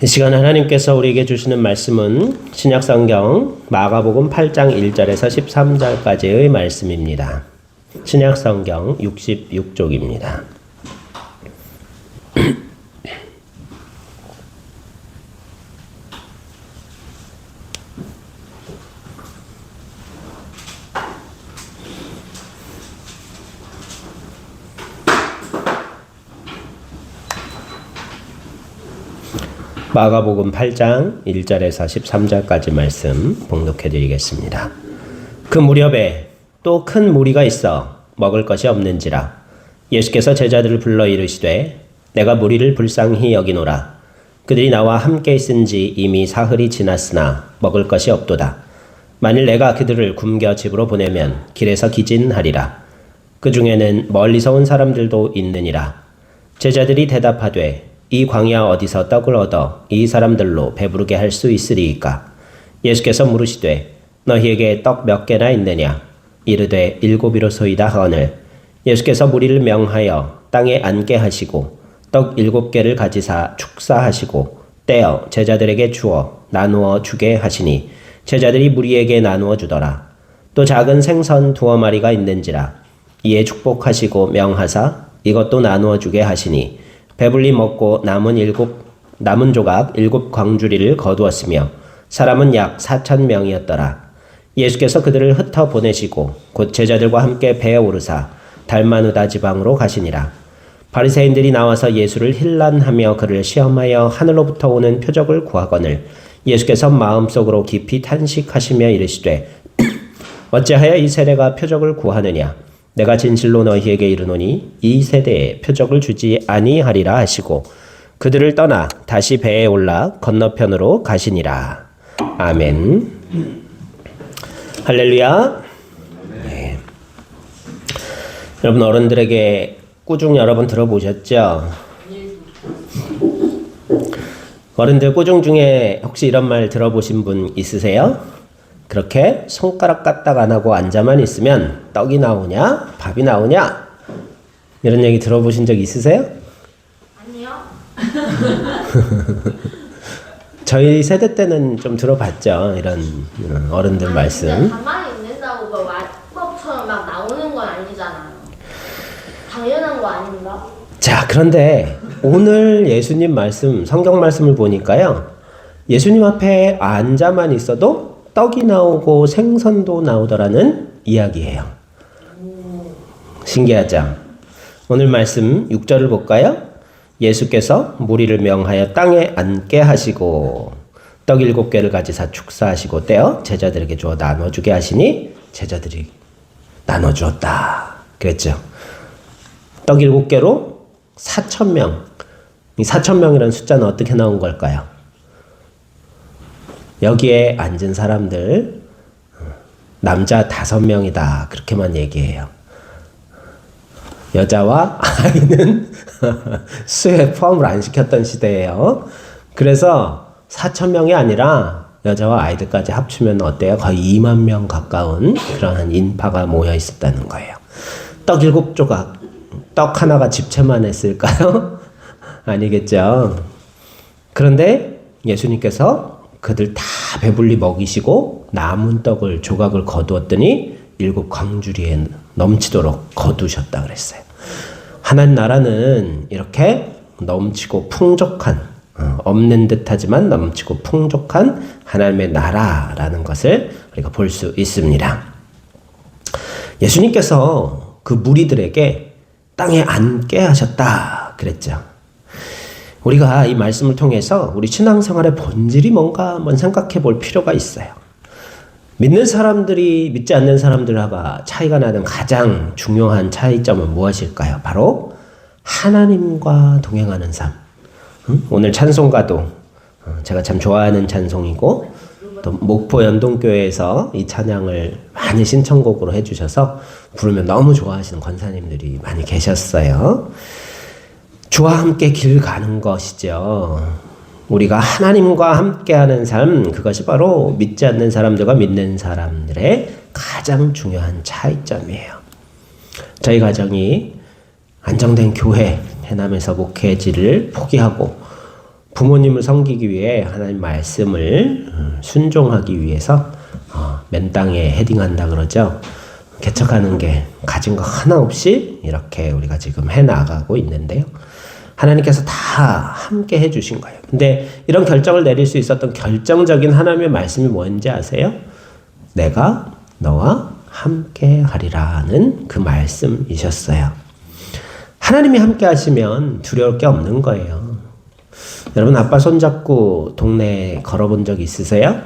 이 시간 하나님께서 우리에게 주시는 말씀은 신약성경 마가복음 8장 1절에서 13절까지의 말씀입니다. 신약성경 66쪽입니다. 마가복음 8장 1절에서 13절까지 말씀 봉독해 드리겠습니다. 그 무렵에 또 큰 무리가 있어 먹을 것이 없는지라 예수께서 제자들을 불러 이르시되 내가 무리를 불쌍히 여기노라. 그들이 나와 함께 있은지 이미 사흘이 지났으나 먹을 것이 없도다. 만일 내가 그들을 굶겨 집으로 보내면 길에서 기진하리라. 그 중에는 멀리서 온 사람들도 있느니라. 제자들이 대답하되 이 광야 어디서 떡을 얻어 이 사람들로 배부르게 할 수 있으리이까? 예수께서 물으시되 너희에게 떡 몇 개나 있느냐? 이르되 7이로소이다 하거늘 예수께서 무리를 명하여 땅에 앉게 하시고 떡 7개를 가지사 축사하시고 떼어 제자들에게 주어 나누어 주게 하시니 제자들이 무리에게 나누어 주더라. 또 작은 생선 2마리가 있는지라 이에 축복하시고 명하사 이것도 나누어 주게 하시니 배불리 먹고 남은 조각 7광주리를 거두었으며 사람은 약 4,000명이었더라. 예수께서 그들을 흩어 보내시고 곧 제자들과 함께 배에 오르사 달마누다 지방으로 가시니라. 바리새인들이 나와서 예수를 힐난하며 그를 시험하여 하늘로부터 오는 표적을 구하거늘 예수께서 마음속으로 깊이 탄식하시며 이르시되 어찌하여 이 세대가 표적을 구하느냐? 내가 진실로 너희에게 이르노니 이 세대에 표적을 주지 아니하리라 하시고 그들을 떠나 다시 배에 올라 건너편으로 가시니라. 아멘. 할렐루야. 네. 여러분 어른들에게 꾸중 여러 번 들어보셨죠? 어른들 꾸중 중에 혹시 이런 말 들어보신 분 있으세요? 그렇게 손가락 까딱 안 하고 앉아만 있으면 떡이 나오냐? 밥이 나오냐? 이런 얘기 들어보신 적 있으세요? 아니요. 저희 세대 때는 좀 들어봤죠. 이런 어른들 아니, 말씀. 근데 가만히 있는다고 뭐 마법처럼 막 나오는 건 아니잖아요. 당연한 거 아닌가? 자, 그런데 오늘 예수님 말씀, 성경 말씀을 보니까요. 예수님 앞에 앉아만 있어도 떡이 나오고 생선도 나오더라는 이야기예요. 신기하죠? 오늘 말씀 6절을 볼까요? 예수께서 무리를 명하여 땅에 앉게 하시고 떡 7개를 가지사 축사하시고 떼어 제자들에게 주어 나눠주게 하시니 제자들이 나눠주었다. 그랬죠. 떡 7개로 4,000명. 이 4,000명이라는 숫자는 어떻게 나온 걸까요? 여기에 앉은 사람들 남자 5명이다 그렇게만 얘기해요. 여자와 아이는 수에 포함을 안 시켰던 시대예요. 그래서 4,000명이 아니라 여자와 아이들까지 합치면 어때요? 거의 2만 명 가까운 그러한 인파가 모여 있었다는 거예요. 떡 7조각, 떡 하나가 집채만 했을까요? 아니겠죠. 그런데 예수님께서 그들 다 배불리 먹이시고 남은 떡을 조각을 거두었더니 7광주리에 넘치도록 거두셨다 그랬어요. 하나님 나라는 이렇게 넘치고 풍족한 없는 듯하지만 넘치고 풍족한 하나님의 나라라는 것을 우리가 볼 수 있습니다. 예수님께서 그 무리들에게 땅에 앉게 하셨다 그랬죠. 우리가 이 말씀을 통해서 우리 신앙생활의 본질이 뭔가 한번 생각해 볼 필요가 있어요. 믿는 사람들이 믿지 않는 사람들과 차이가 나는 가장 중요한 차이점은 무엇일까요? 바로 하나님과 동행하는 삶. 오늘 찬송가도 제가 참 좋아하는 찬송이고 또 목포 연동교회에서 이 찬양을 많이 신청곡으로 해주셔서 부르면 너무 좋아하시는 권사님들이 많이 계셨어요. 주와 함께 길 가는 것이죠. 우리가 하나님과 함께하는 삶, 그것이 바로 믿지 않는 사람들과 믿는 사람들의 가장 중요한 차이점이에요. 저희 가정이 안정된 교회, 해남에서 목회지를 포기하고 부모님을 섬기기 위해 하나님 말씀을 순종하기 위해서 맨 땅에 헤딩한다 그러죠. 개척하는 게 가진 거 하나 없이 이렇게 우리가 지금 해나가고 있는데요. 하나님께서 다 함께 해주신 거예요. 근데 이런 결정을 내릴 수 있었던 결정적인 하나님의 말씀이 뭔지 아세요? 내가 너와 함께 하리라는 그 말씀이셨어요. 하나님이 함께 하시면 두려울 게 없는 거예요. 여러분 아빠 손잡고 동네에 걸어본 적 있으세요?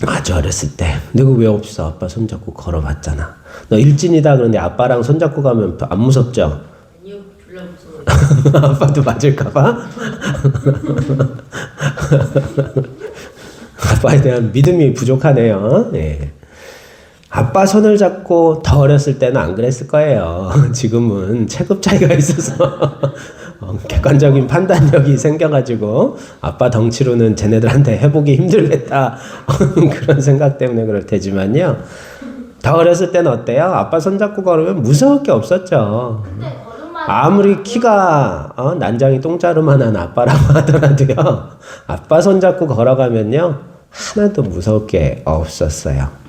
아주 어렸을 때. 누구 왜 없어? 아빠 손잡고 걸어봤잖아. 너 일진이다 그런데 아빠랑 손잡고 가면 안 무섭죠? 아니요, 졸라 무서워요. 아빠도 맞을까봐? 아빠에 대한 믿음이 부족하네요. 네. 아빠 손을 잡고 더 어렸을 때는 안 그랬을 거예요. 지금은 체급 차이가 있어서 객관적인 판단력이 생겨가지고 아빠 덩치로는 쟤네들한테 해보기 힘들겠다 그런 생각 때문에 그럴 테지만요. 더 어렸을 때는 어때요? 아빠 손잡고 걸으면 무서울 게 없었죠. 아무리 키가 난장이 똥자루만한 아빠라고 하더라도요. 아빠 손잡고 걸어가면요. 하나도 무서울 게 없었어요.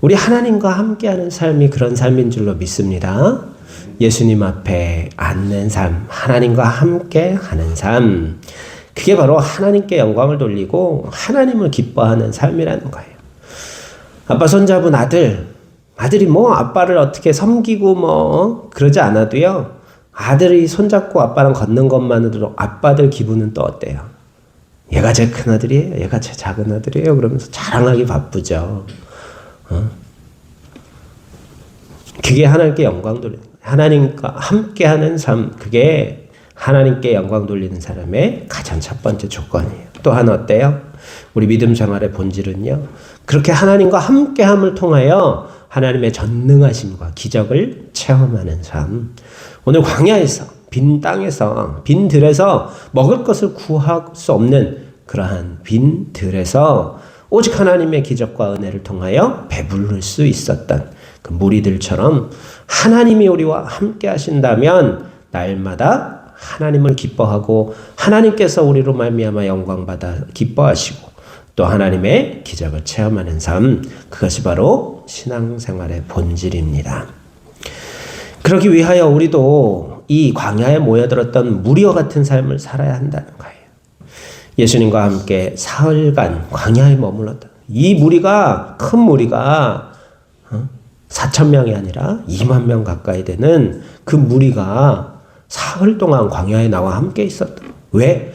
우리 하나님과 함께하는 삶이 그런 삶인 줄로 믿습니다. 예수님 앞에 앉는 삶, 하나님과 함께하는 삶. 그게 바로 하나님께 영광을 돌리고 하나님을 기뻐하는 삶이라는 거예요. 아빠 손잡은 아들이 뭐 아빠를 어떻게 섬기고 뭐 그러지 않아도요. 아들이 손잡고 아빠랑 걷는 것만으로도 아빠들 기분은 또 어때요? 얘가 제 큰 아들이에요. 얘가 제 작은 아들이에요. 그러면서 자랑하기 바쁘죠. 그게 하나님께 영광 돌리는 거예요. 하나님과 함께하는 삶, 그게 하나님께 영광 돌리는 사람의 가장 첫 번째 조건이에요. 또 하나 어때요? 우리 믿음 생활의 본질은요. 그렇게 하나님과 함께함을 통하여 하나님의 전능하심과 기적을 체험하는 삶. 오늘 광야에서 빈 땅에서 빈 들에서 먹을 것을 구할 수 없는 그러한 빈 들에서 오직 하나님의 기적과 은혜를 통하여 배부를 수 있었던 그 무리들처럼 하나님이 우리와 함께 하신다면 날마다 하나님을 기뻐하고 하나님께서 우리로 말미암아 영광받아 기뻐하시고 또 하나님의 기적을 체험하는 삶, 그것이 바로 신앙생활의 본질입니다. 그러기 위하여 우리도 이 광야에 모여들었던 무리와 같은 삶을 살아야 한다는 거예요. 예수님과 함께 사흘간 광야에 머물렀다. 이 무리가 큰 무리가 4,000명이 아니라 2만 명 가까이 되는 그 무리가 사흘 동안 광야에 나와 함께 있었다. 왜?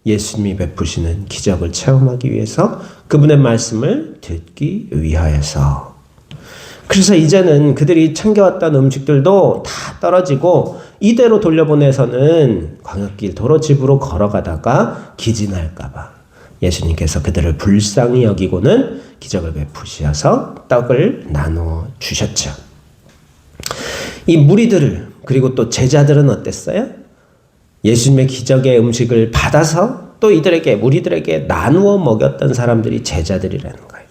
예수님이 베푸시는 기적을 체험하기 위해서, 그분의 말씀을 듣기 위하여서. 그래서 이제는 그들이 챙겨왔던 음식들도 다 떨어지고 이대로 돌려보내서는 광야길 도로 집으로 걸어가다가 기진할까봐 예수님께서 그들을 불쌍히 여기고는 기적을 베푸셔서 떡을 나누어 주셨죠. 이 무리들을, 그리고 또 제자들은 어땠어요? 예수님의 기적의 음식을 받아서 또 이들에게, 무리들에게 나누어 먹였던 사람들이 제자들이라는 거예요.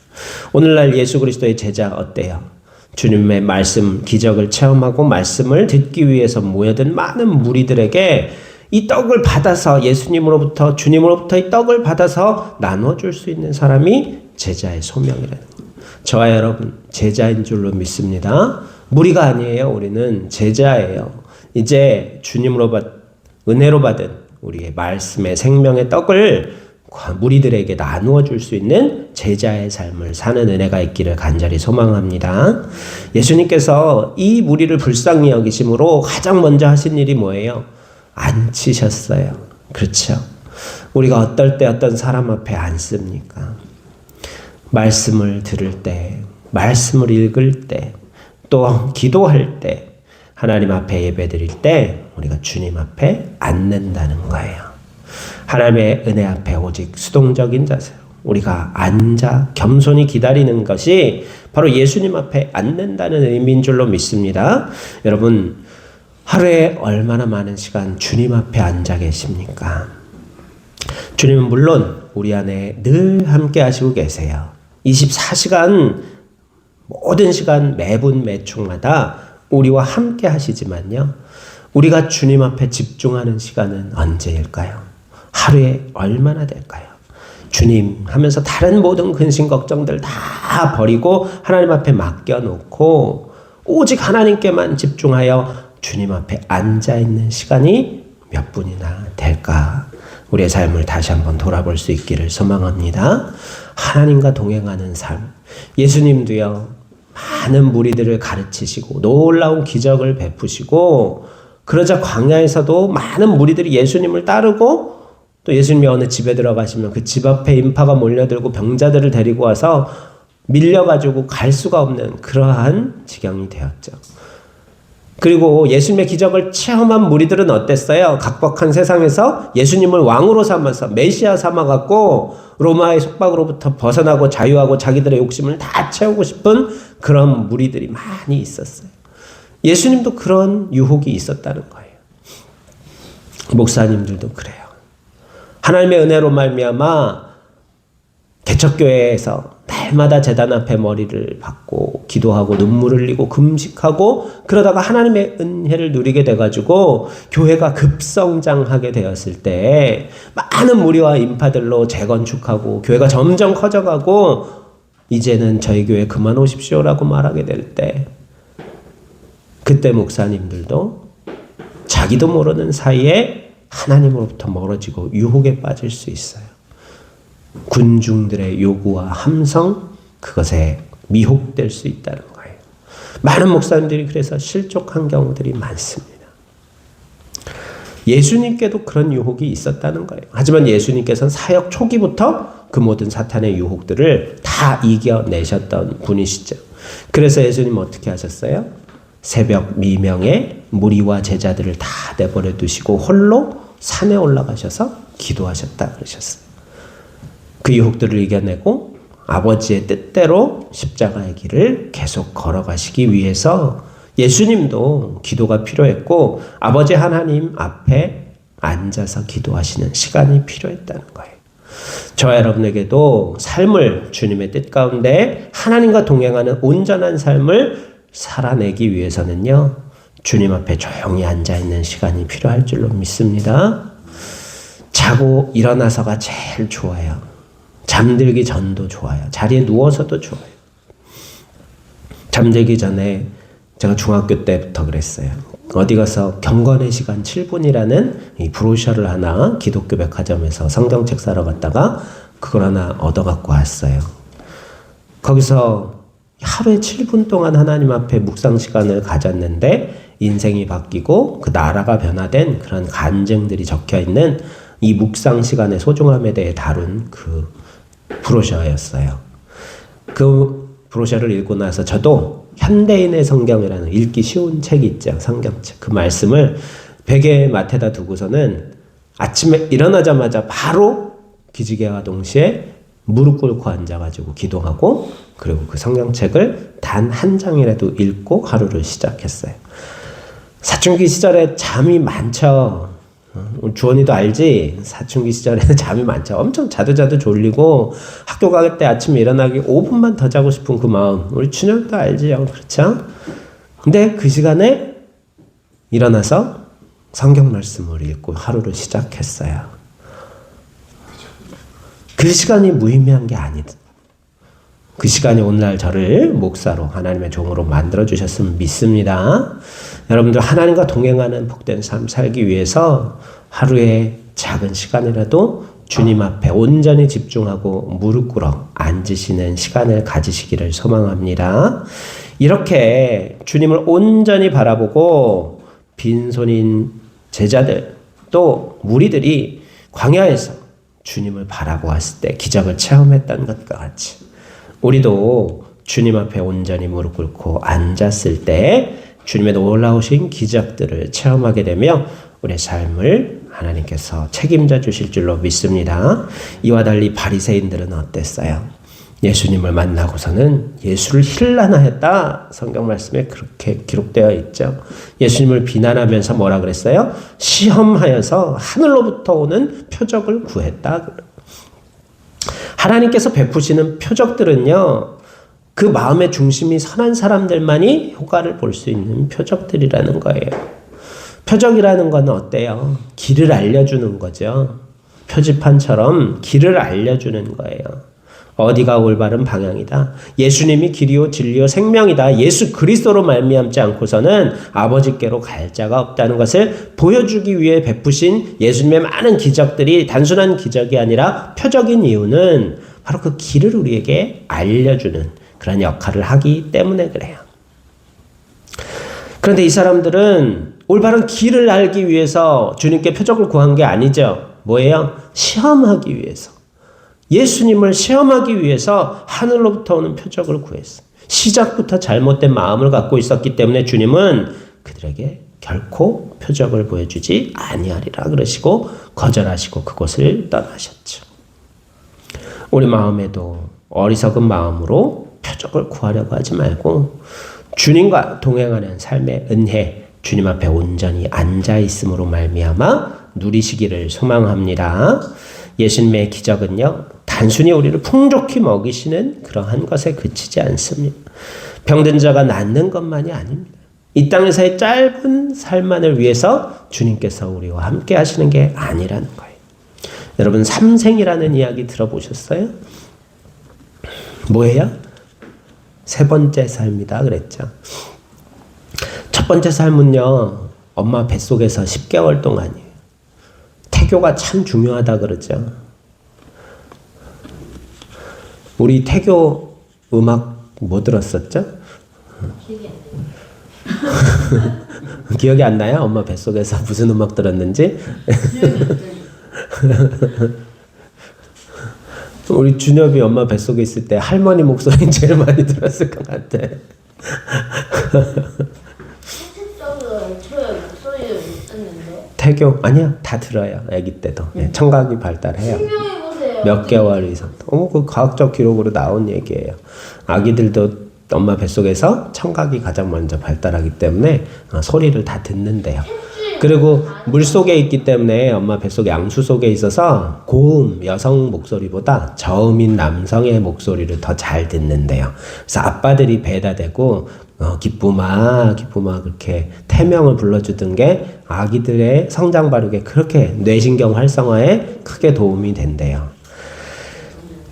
오늘날 예수 그리스도의 제자 어때요? 주님의 말씀, 기적을 체험하고 말씀을 듣기 위해서 모여든 많은 무리들에게 이 떡을 받아서, 예수님으로부터, 주님으로부터 이 떡을 받아서 나눠줄 수 있는 사람이 제자의 소명이라는 거예요. 저와 여러분 제자인 줄로 믿습니다. 무리가 아니에요. 우리는 제자예요. 이제 주님으로 은혜로 받은 우리의 말씀의 생명의 떡을 무리들에게 나누어 줄 수 있는 제자의 삶을 사는 은혜가 있기를 간절히 소망합니다. 예수님께서 이 무리를 불쌍히 여기심으로 가장 먼저 하신 일이 뭐예요? 앉히셨어요. 그렇죠? 우리가 어떨 때 어떤 사람 앞에 앉습니까? 말씀을 들을 때, 말씀을 읽을 때, 또 기도할 때, 하나님 앞에 예배드릴 때 우리가 주님 앞에 앉는다는 거예요. 하나님의 은혜 앞에 오직 수동적인 자세로 우리가 앉아 겸손히 기다리는 것이 바로 예수님 앞에 앉는다는 의미인 줄로 믿습니다. 여러분, 하루에 얼마나 많은 시간 주님 앞에 앉아 계십니까? 주님은 물론 우리 안에 늘 함께 하시고 계세요. 24시간 모든 시간 매분 매충마다 우리와 함께 하시지만요. 우리가 주님 앞에 집중하는 시간은 언제일까요? 하루에 얼마나 될까요? 주님 하면서 다른 모든 근심 걱정들 다 버리고 하나님 앞에 맡겨놓고 오직 하나님께만 집중하여 주님 앞에 앉아있는 시간이 몇 분이나 될까? 우리의 삶을 다시 한번 돌아볼 수 있기를 소망합니다. 하나님과 동행하는 삶. 예수님도요, 많은 무리들을 가르치시고 놀라운 기적을 베푸시고 그러자 광야에서도 많은 무리들이 예수님을 따르고 또 예수님이 어느 집에 들어가시면 그 집 앞에 인파가 몰려들고 병자들을 데리고 와서 밀려가지고 갈 수가 없는 그러한 지경이 되었죠. 그리고 예수님의 기적을 체험한 무리들은 어땠어요? 각박한 세상에서 예수님을 왕으로 삼아서 메시아 삼아갖고 로마의 속박으로부터 벗어나고 자유하고 자기들의 욕심을 다 채우고 싶은 그런 무리들이 많이 있었어요. 예수님도 그런 유혹이 있었다는 거예요. 목사님들도 그래요. 하나님의 은혜로 말미암아 개척교회에서 날마다 제단 앞에 머리를 박고 기도하고 눈물을 흘리고 금식하고 그러다가 하나님의 은혜를 누리게 돼가지고 교회가 급성장하게 되었을 때 많은 무리와 인파들로 재건축하고 교회가 점점 커져가고 이제는 저희 교회 그만 오십시오라고 말하게 될 때 그때 목사님들도 자기도 모르는 사이에 하나님으로부터 멀어지고 유혹에 빠질 수 있어요. 군중들의 요구와 함성, 그것에 미혹될 수 있다는 거예요. 많은 목사님들이 그래서 실족한 경우들이 많습니다. 예수님께도 그런 유혹이 있었다는 거예요. 하지만 예수님께서는 사역 초기부터 그 모든 사탄의 유혹들을 다 이겨내셨던 분이시죠. 그래서 예수님 어떻게 하셨어요? 새벽 미명에 무리와 제자들을 다 내버려 두시고 홀로 산에 올라가셔서 기도하셨다 그러셨어요. 그 유혹들을 이겨내고 아버지의 뜻대로 십자가의 길을 계속 걸어가시기 위해서 예수님도 기도가 필요했고 아버지 하나님 앞에 앉아서 기도하시는 시간이 필요했다는 거예요. 저와 여러분에게도 삶을 주님의 뜻 가운데 하나님과 동행하는 온전한 삶을 살아내기 위해서는요, 주님 앞에 조용히 앉아있는 시간이 필요할 줄로 믿습니다. 자고 일어나서가 제일 좋아요. 잠들기 전도 좋아요. 자리에 누워서도 좋아요. 잠들기 전에 제가 중학교 때부터 그랬어요. 어디 가서 경건의 시간 7분이라는 이 브로셔를 하나 기독교 백화점에서 성경책 사러 갔다가 그걸 하나 얻어갖고 왔어요. 거기서 하루에 7분 동안 하나님 앞에 묵상 시간을 가졌는데 인생이 바뀌고 그 나라가 변화된 그런 간증들이 적혀있는 이 묵상 시간의 소중함에 대해 다룬 그 브로셔였어요. 그 브로셔를 읽고 나서 저도 현대인의 성경이라는 읽기 쉬운 책이 있죠. 성경책. 그 말씀을 베개 맡에다 두고서는 아침에 일어나자마자 바로 기지개와 동시에 무릎 꿇고 앉아가지고 기도하고 그리고 그 성경책을 단 한 장이라도 읽고 하루를 시작했어요. 사춘기 시절에 잠이 많죠. 주원이도 알지? 사춘기 시절에는 잠이 많죠. 엄청 자도 졸리고 학교 갈 때 아침에 일어나기 5분만 더 자고 싶은 그 마음. 우리 준혁도 알지요? 그렇죠? 근데 그 시간에 일어나서 성경 말씀을 읽고 하루를 시작했어요. 그 시간이 무의미한 게 아니다. 그 시간이 오늘날 저를 목사로 하나님의 종으로 만들어주셨으면 믿습니다. 여러분들 하나님과 동행하는 복된 삶 살기 위해서 하루에 작은 시간이라도 주님 앞에 온전히 집중하고 무릎 꿇어 앉으시는 시간을 가지시기를 소망합니다. 이렇게 주님을 온전히 바라보고 빈손인 제자들 또 무리들이 광야에서 주님을 바라보았을 때 기적을 체험했던 것과 같이 우리도 주님 앞에 온전히 무릎 꿇고 앉았을 때 주님의 놀라우신 기적들을 체험하게 되며 우리의 삶을 하나님께서 책임져 주실 줄로 믿습니다. 이와 달리 바리새인들은 어땠어요? 예수님을 만나고서는 예수를 힐난하였다. 성경 말씀에 그렇게 기록되어 있죠. 예수님을 비난하면서 뭐라 그랬어요? 시험하여서 하늘로부터 오는 표적을 구했다. 하나님께서 베푸시는 표적들은요, 그 마음의 중심이 선한 사람들만이 효과를 볼 수 있는 표적들이라는 거예요. 표적이라는 건 어때요? 길을 알려주는 거죠. 표지판처럼 길을 알려주는 거예요. 어디가 올바른 방향이다. 예수님이 길이요 진리요 생명이다. 예수 그리스도로 말미암지 않고서는 아버지께로 갈 자가 없다는 것을 보여주기 위해 베푸신 예수님의 많은 기적들이 단순한 기적이 아니라 표적인 이유는 바로 그 길을 우리에게 알려주는 그런 역할을 하기 때문에 그래요. 그런데 이 사람들은 올바른 길을 알기 위해서 주님께 표적을 구한 게 아니죠. 뭐예요? 시험하기 위해서. 예수님을 시험하기 위해서 하늘로부터 오는 표적을 구했어. 시작부터 잘못된 마음을 갖고 있었기 때문에 주님은 그들에게 결코 표적을 보여주지 아니하리라 그러시고 거절하시고 그곳을 떠나셨죠. 우리 마음에도 어리석은 마음으로 표적을 구하려고 하지 말고 주님과 동행하는 삶의 은혜, 주님 앞에 온전히 앉아 있음으로 말미암아 누리시기를 소망합니다. 예수님의 기적은요, 단순히 우리를 풍족히 먹이시는 그러한 것에 그치지 않습니다. 병든 자가 낫는 것만이 아닙니다. 이 땅에서의 짧은 삶만을 위해서 주님께서 우리와 함께 하시는 게 아니라는 거예요. 여러분, 삼생이라는 이야기 들어보셨어요? 뭐예요? 세 번째 삶이다 그랬죠. 첫 번째 삶은요, 엄마 뱃속에서 10개월 동안이에요. 태교가 참 중요하다 그러죠. 우리 태교 음악 뭐 들었었죠? 기억이 안 나요? 엄마 뱃속에서 무슨 음악 들었는지? 우리 준엽이 엄마 뱃속에 있을 때 할머니 목소리 제일 많이 들었을 것 같아. 태교 아니야, 다 들어요. 아기 때도 청각이 발달해요. 몇 개월 이상. 그 과학적 기록으로 나온 얘기예요. 아기들도 엄마 뱃속에서 청각이 가장 먼저 발달하기 때문에 소리를 다 듣는데요. 그리고 물속에 있기 때문에 엄마 뱃속 양수 속에 있어서 고음 여성 목소리보다 저음인 남성의 목소리를 더 잘 듣는데요. 그래서 아빠들이 배에다 대고 기쁨아 기쁨아 그렇게 태명을 불러주던 게 아기들의 성장 발육에 그렇게 뇌신경 활성화에 크게 도움이 된대요.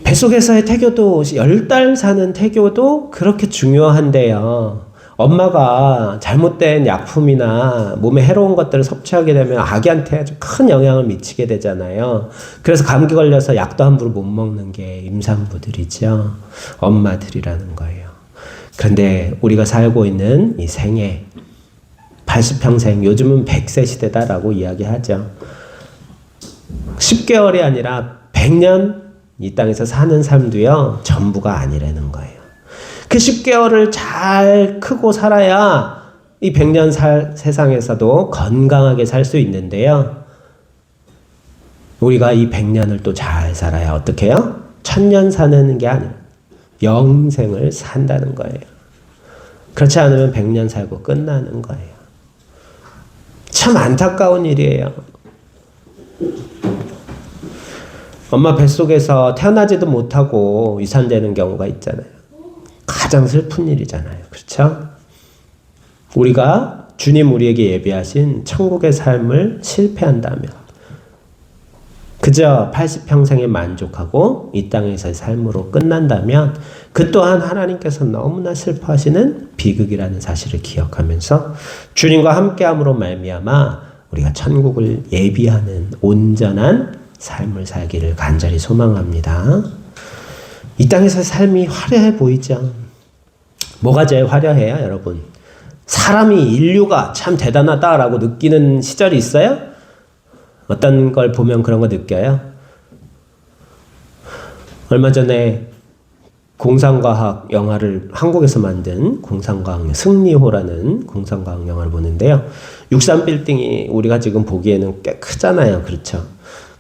뱃속에서의 태교도 10달 사는 태교도 그렇게 중요한데요. 엄마가 잘못된 약품이나 몸에 해로운 것들을 섭취하게 되면 아기한테 아주 큰 영향을 미치게 되잖아요. 그래서 감기 걸려서 약도 함부로 못 먹는 게 임산부들이죠. 엄마들이라는 거예요. 그런데 우리가 살고 있는 이 생애 80평생, 요즘은 100세 시대다라고 이야기하죠. 10개월이 아니라 100년 이 땅에서 사는 삶도요, 전부가 아니라는 거예요. 그 10개월을 잘 크고 살아야 이 100년 세상에서도 건강하게 살 수 있는데요. 우리가 이 100년을 또 잘 살아야 어떻게 해요? 1000년 사는 게 아니라 영생을 산다는 거예요. 그렇지 않으면 100년 살고 끝나는 거예요. 참 안타까운 일이에요. 엄마 뱃속에서 태어나지도 못하고 유산되는 경우가 있잖아요. 가장 슬픈 일이잖아요. 그렇죠? 우리가 주님 우리에게 예비하신 천국의 삶을 실패한다면 그저 80평생에 만족하고 이 땅에서의 삶으로 끝난다면 그 또한 하나님께서 너무나 슬퍼하시는 비극이라는 사실을 기억하면서 주님과 함께함으로 말미암아 우리가 천국을 예비하는 온전한 삶을 살기를 간절히 소망합니다. 이 땅에서의 삶이 화려해 보이죠? 뭐가 제일 화려해요, 여러분? 사람이, 인류가 참 대단하다라고 느끼는 시절이 있어요? 어떤 걸 보면 그런 거 느껴요? 얼마 전에 공상과학 영화를 한국에서 만든 공상과학 승리호라는 공상과학 영화를 보는데요. 63빌딩이 우리가 지금 보기에는 꽤 크잖아요. 그렇죠?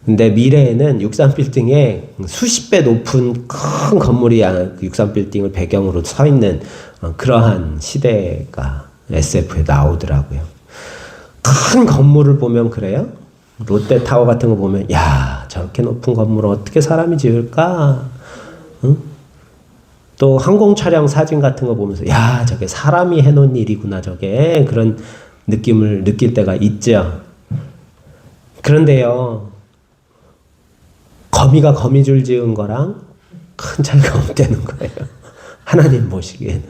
근데 미래에는 63빌딩에 수십 배 높은 큰 건물이 63빌딩을 배경으로 서 있는 그러한 시대가 SF에 나오더라고요. 큰 건물을 보면 그래요? 롯데타워 같은 거 보면 야, 저렇게 높은 건물을 어떻게 사람이 지을까? 응? 또 항공차량 사진 같은 거 보면서 야, 저게 사람이 해놓은 일이구나, 저게. 그런 느낌을 느낄 때가 있죠. 그런데요, 거미가 거미줄 지은 거랑 큰 차이가 없다는 거예요. 하나님 보시기에는.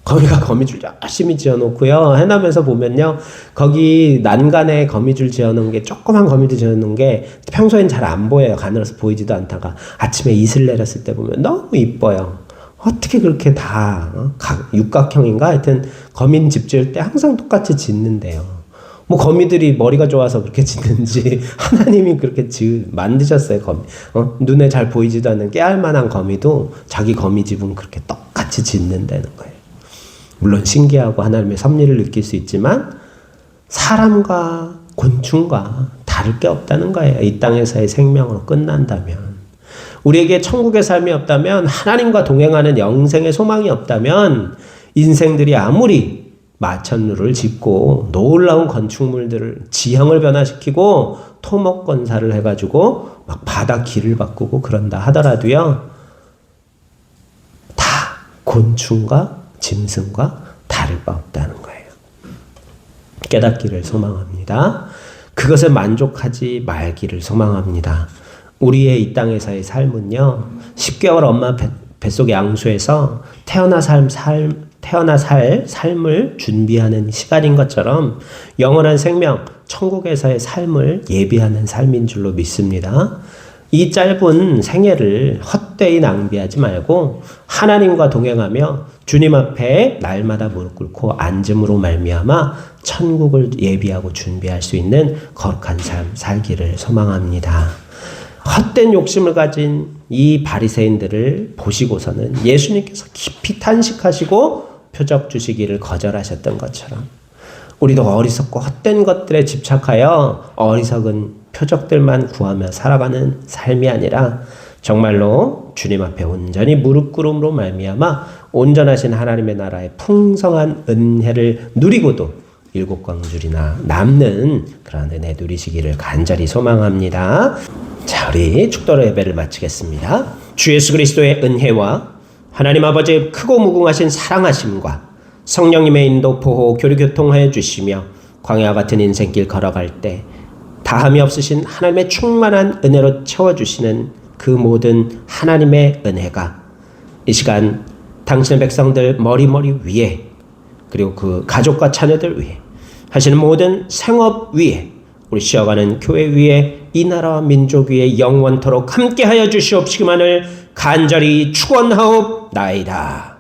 거미가 거미줄 열심히 지어놓고요. 해남에서 보면요. 거기 난간에 거미줄 지어놓은 게, 조그만 거미줄 지어놓은 게 평소엔 잘 안 보여요. 가늘어서 보이지도 않다가 아침에 이슬 내렸을 때 보면 너무 이뻐요. 어떻게 그렇게 다 육각형인가? 하여튼 거미는 집 지을 때 항상 똑같이 짓는데요. 뭐 거미들이 머리가 좋아서 그렇게 짓는지 하나님이 그렇게 만드셨어요. 거미. 눈에 잘 보이지도 않는 깨알만한 거미도 자기 거미집은 그렇게 똑같이 짓는다는 거예요. 물론 신기하고 하나님의 섭리를 느낄 수 있지만 사람과 곤충과 다를 게 없다는 거예요. 이 땅에서의 생명으로 끝난다면. 우리에게 천국의 삶이 없다면, 하나님과 동행하는 영생의 소망이 없다면 인생들이 아무리 마천루를 짓고 놀라운 건축물들을 지형을 변화시키고 토목건사를 해가지고 막 바다 길을 바꾸고 그런다 하더라도요, 다 곤충과 짐승과 다를 바 없다는 거예요. 깨닫기를 소망합니다. 그것에 만족하지 말기를 소망합니다. 우리의 이 땅에서의 삶은요, 10개월 엄마 뱃속 양수에서 태어나 살 삶을 준비하는 시간인 것처럼 영원한 생명, 천국에서의 삶을 예비하는 삶인 줄로 믿습니다. 이 짧은 생애를 헛되이 낭비하지 말고 하나님과 동행하며 주님 앞에 날마다 무릎 꿇고 앉음으로 말미암아 천국을 예비하고 준비할 수 있는 거룩한 삶 살기를 소망합니다. 헛된 욕심을 가진 이 바리새인들을 보시고서는 예수님께서 깊이 탄식하시고 표적 주시기를 거절하셨던 것처럼 우리도 어리석고 헛된 것들에 집착하여 어리석은 표적들만 구하며 살아가는 삶이 아니라 정말로 주님 앞에 온전히 무릎 꿇음으로 말미암아 온전하신 하나님의 나라의 풍성한 은혜를 누리고도 일곱 광줄이나 남는 그런 은혜 누리시기를 간절히 소망합니다. 자, 우리 축도로 예배를 마치겠습니다. 주 예수 그리스도의 은혜와 하나님 아버지의 크고 무궁하신 사랑하심과 성령님의 인도 보호 교류 교통하여 주시며 광야 같은 인생길 걸어갈 때 다함이 없으신 하나님의 충만한 은혜로 채워주시는 그 모든 하나님의 은혜가 이 시간 당신의 백성들 머리 위에, 그리고 그 가족과 자녀들 위에 하시는 모든 생업 위에, 우리 쉬어가는 교회 위에, 이 나라와 민족 위에 영원토록 함께하여 주시옵시기만을 간절히 축원하옵나이다.